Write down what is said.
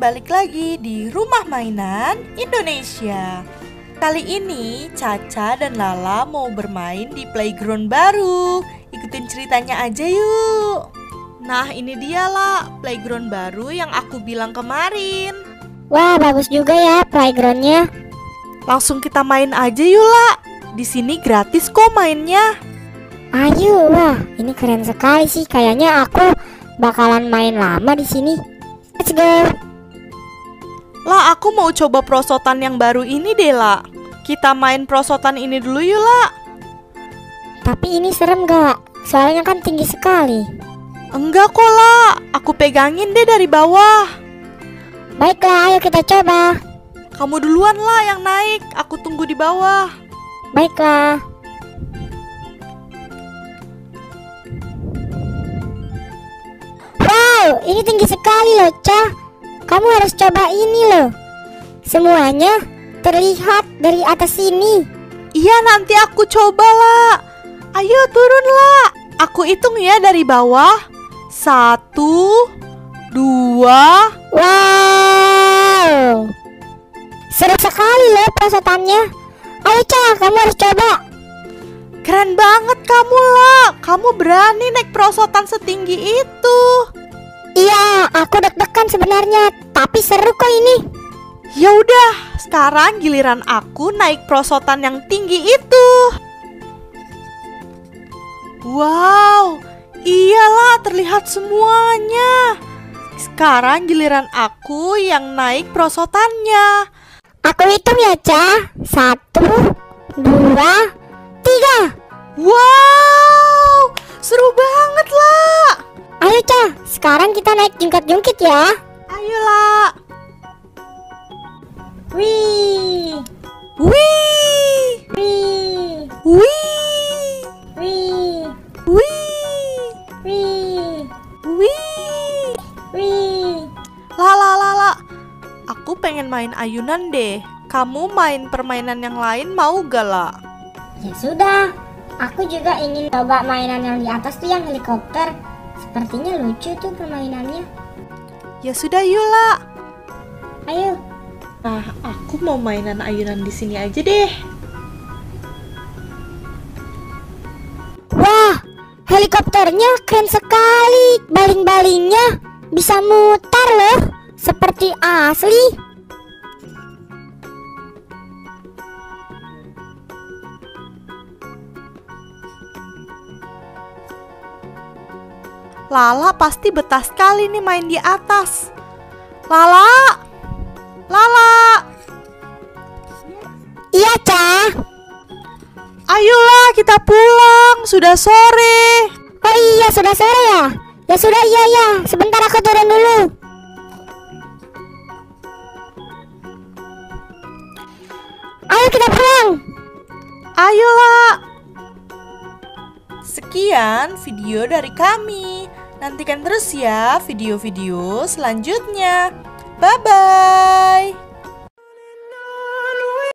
balik lagi di Rumah Mainan Indonesia. Kali ini Caca dan Lala mau bermain di playground baru. Ikutin ceritanya aja yuk. Nah ini dia lah playground baru yang aku bilang kemarin. Wah bagus juga ya playgroundnya. Langsung kita main aja yuk lah. Di sini gratis kok mainnya. Ayo, wah ini keren sekali sih. Kayaknya aku bakalan main lama di sini. Let's go. Lah aku mau coba perosotan yang baru ini deh lah. Kita main perosotan ini dulu yuk lah. Tapi ini serem gak? Soalnya kan tinggi sekali. Enggak kok lah, aku pegangin deh dari bawah. Baiklah, ayo kita coba. Kamu duluan lah yang naik, aku tunggu di bawah. Baiklah. Wow, ini tinggi sekali loh, Ca. Kamu harus coba ini loh. Semuanya terlihat dari atas sini. Iya, nanti aku coba lah. Ayo turun lah. Aku hitung ya dari bawah. 1, 2. Wow, seru sekali loh perosotannya. Ayo Ca, kamu harus coba. Keren banget kamu lah. Kamu berani naik perosotan setinggi itu. Iya, aku deg-degan sebenarnya, tapi seru kok ini. Ya udah, sekarang giliran aku naik perosotan yang tinggi itu. Wow, iyalah terlihat semuanya. Sekarang giliran aku yang naik perosotannya. Aku hitung ya Ca. 1, 2, 3. Wow, seru banget lah. Ayo Ca, sekarang kita naik jungkat-jungkit ya. Ayolah. Wih, Wih, wih, wih, wih, wih, wih, wih. wih. Lala, aku pengen main ayunan deh. Kamu main permainan yang lain mau gak lah? Ya sudah, aku juga ingin coba mainan yang di atas tuh yang helikopter. Sepertinya lucu tuh permainannya. Ya sudah yuk lah. Ayo. Nah, aku mau mainan ayunan di sini aja deh. Wah, helikopternya keren sekali. Baling-balingnya bisa mutar loh, seperti asli. Lala pasti betah sekali nih main di atas. Lala, Lala, Iya, Ca. ayolah kita pulang. Sudah sore. Oh iya, sudah sore ya? Ya sudah, iya. Sebentar aku turun dulu. Ayo kita pulang. Ayolah. Sekian video dari kami. Nantikan terus ya video-video selanjutnya. Bye-bye.